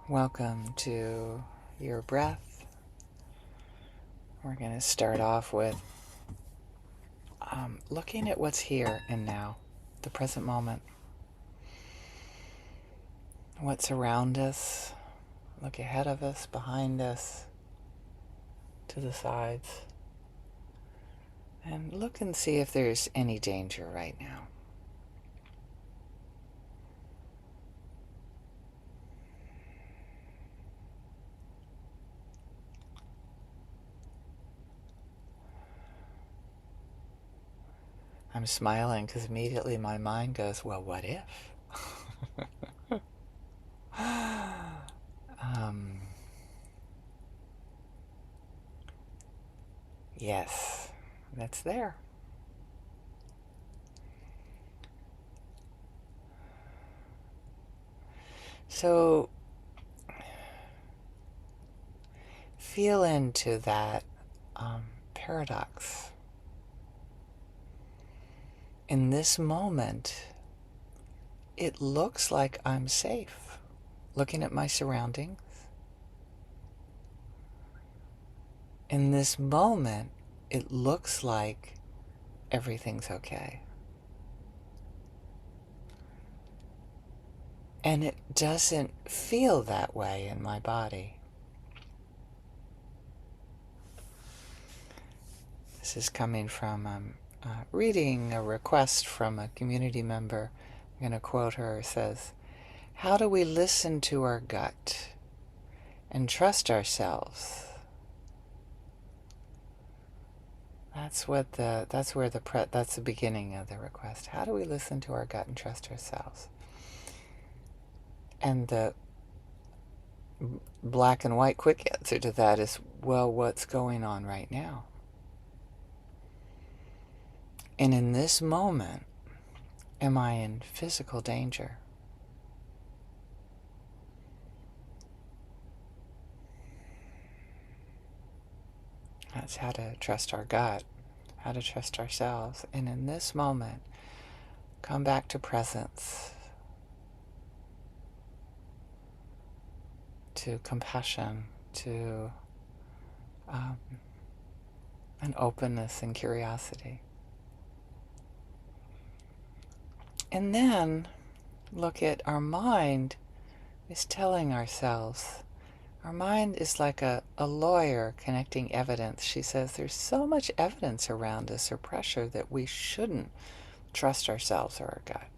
Welcome to your breath. We're going to start off with looking at what's here and now, the present moment. What's around us, look ahead of us, behind us, to the sides. And look and see if there's any danger right now. I'm smiling because immediately my mind goes, well, what if? Yes, that's there. So feel into that paradox. In this moment, it looks like I'm safe, looking at my surroundings. In this moment, it looks like everything's okay. And it doesn't feel that way in my body. This is coming from reading a request from a community member. I'm going to quote her. It says, "How do we listen to our gut and trust ourselves?" That's the beginning of the request. How do we listen to our gut and trust ourselves? And the black and white quick answer to that is, well, what's going on right now? And in this moment, am I in physical danger? That's how to trust our gut, how to trust ourselves. And in this moment, come back to presence, to compassion, to an openness and curiosity. And then look at our mind is telling ourselves. Our mind is like a lawyer connecting evidence. She says there's so much evidence around us or pressure that we shouldn't trust ourselves or our gut.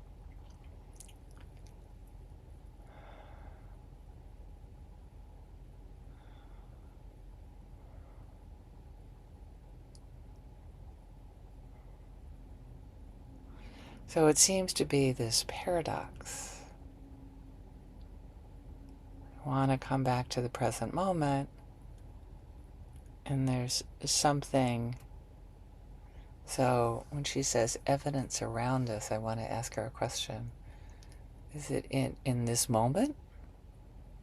So it seems to be this paradox. I want to come back to the present moment, and there's something. So when she says evidence around us, I want to ask her a question. Is it in this moment?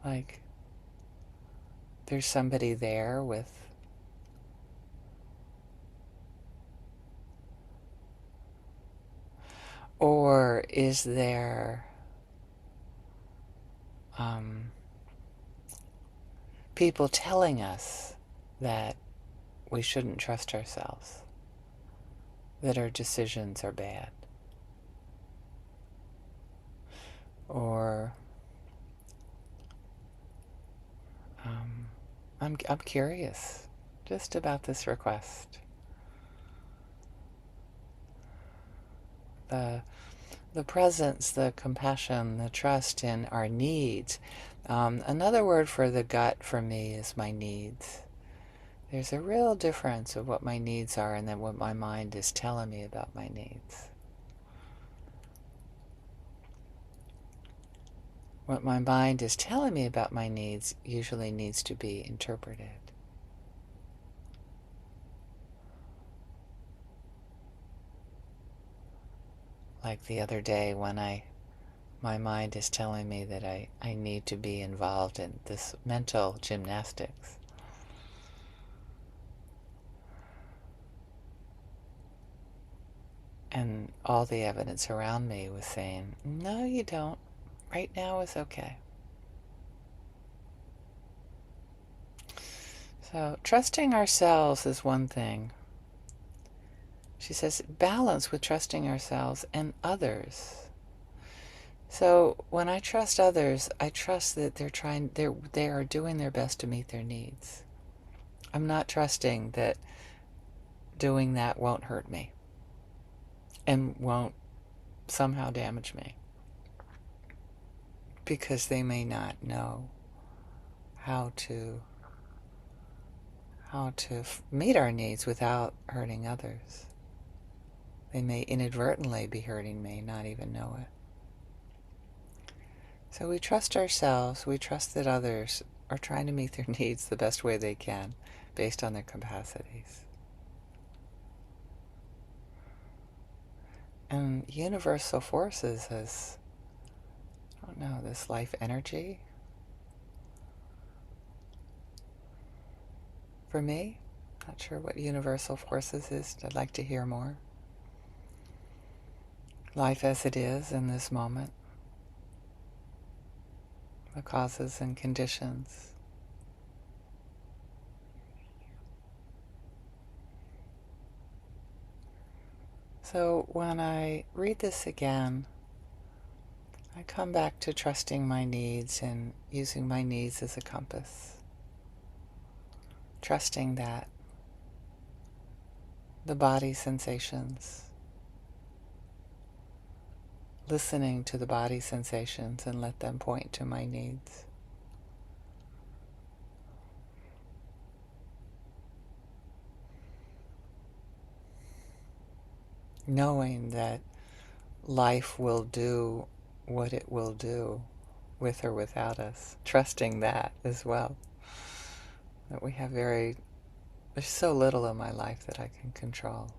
Like there's somebody there with or is there people telling us that we shouldn't trust ourselves, that our decisions are bad? Or I'm curious just about this request. The presence, the compassion, the trust in our needs. Another word for the gut for me is my needs. There's a real difference of what my needs are and then what my mind is telling me about my needs. What my mind is telling me about my needs usually needs to be interpreted. Like the other day when my mind is telling me that I need to be involved in this mental gymnastics. And all the evidence around me was saying, no, you don't. Right now is okay. So trusting ourselves is one thing. She says balance with trusting ourselves and others. So when I trust others, I trust that they are doing their best to meet their needs. I'm not trusting that doing that won't hurt me and won't somehow damage me, because they may not know how to meet our needs without hurting others. They may inadvertently be hurting me, not even know it. So we trust ourselves, we trust that others are trying to meet their needs the best way they can, based on their capacities. And universal forces as, I don't know, this life energy. For me, not sure what universal forces is. I'd like to hear more. Life as it is in this moment. The causes and conditions. So when I read this again, I come back to trusting my needs and using my needs as a compass. Trusting that the body sensations, listening to the body sensations and let them point to my needs. Knowing that life will do what it will do with or without us. Trusting that as well. That there's so little in my life that I can control.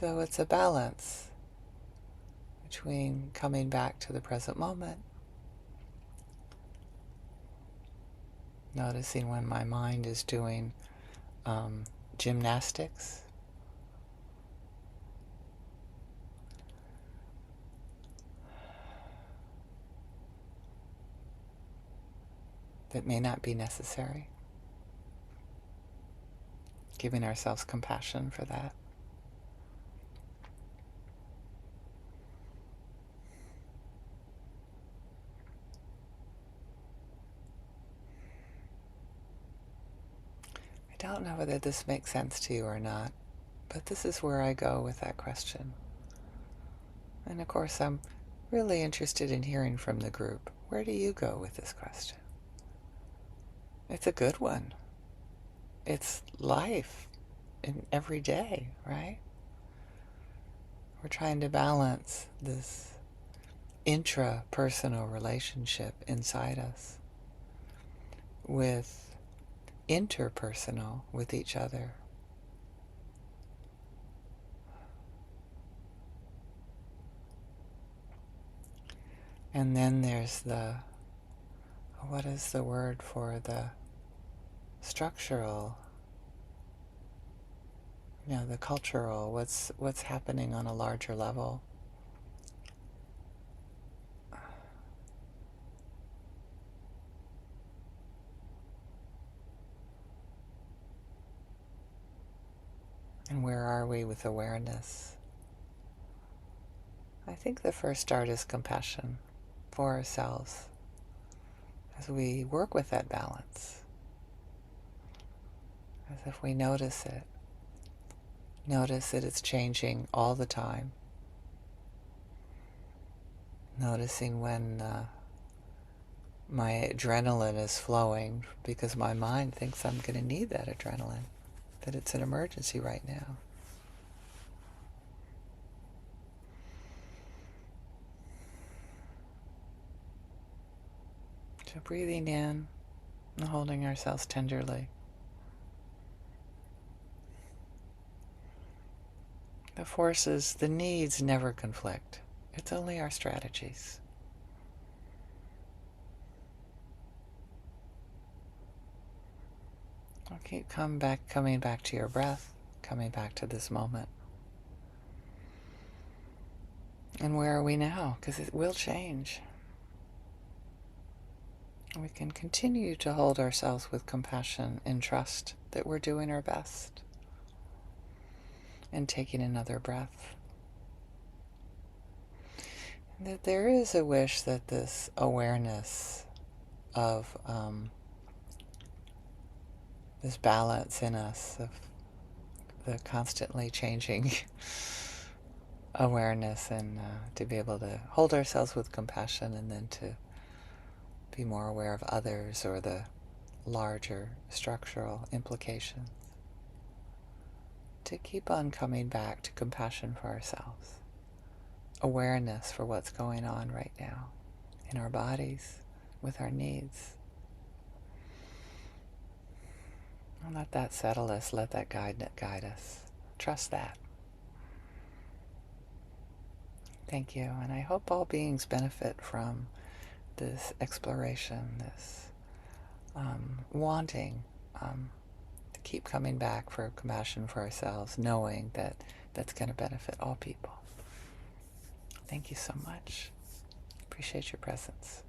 So it's a balance between coming back to the present moment, noticing when my mind is doing gymnastics, that may not be necessary. Giving ourselves compassion for that. I don't know whether this makes sense to you or not, but this is where I go with that question. And of course, I'm really interested in hearing from the group. Where do you go with this question? It's a good one. It's life in every day, right? We're trying to balance this intrapersonal relationship inside us with interpersonal with each other. And then there's what is the word for the structural, the cultural, what's happening on a larger level. And where are we with awareness? I think the first start is compassion for ourselves as we work with that balance. As if we notice it. Notice that it's changing all the time. Noticing when my adrenaline is flowing because my mind thinks I'm going to need that adrenaline, that it's an emergency right now. So breathing in and holding ourselves tenderly. The forces, the needs never conflict. It's only our strategies. I'll keep coming back to your breath, coming back to this moment. And where are we now? Because it will change. We can continue to hold ourselves with compassion and trust that we're doing our best. And taking another breath. And that there is a wish that this awareness of this balance in us, of the constantly changing awareness, and to be able to hold ourselves with compassion, and then to be more aware of others or the larger structural implications. To keep on coming back to compassion for ourselves, awareness for what's going on right now in our bodies, with our needs. And let that settle us, let that guide us. Trust that. Thank you, and I hope all beings benefit from this exploration, this wanting to keep coming back for compassion for ourselves, knowing that that's going to benefit all people. Thank you so much. Appreciate your presence.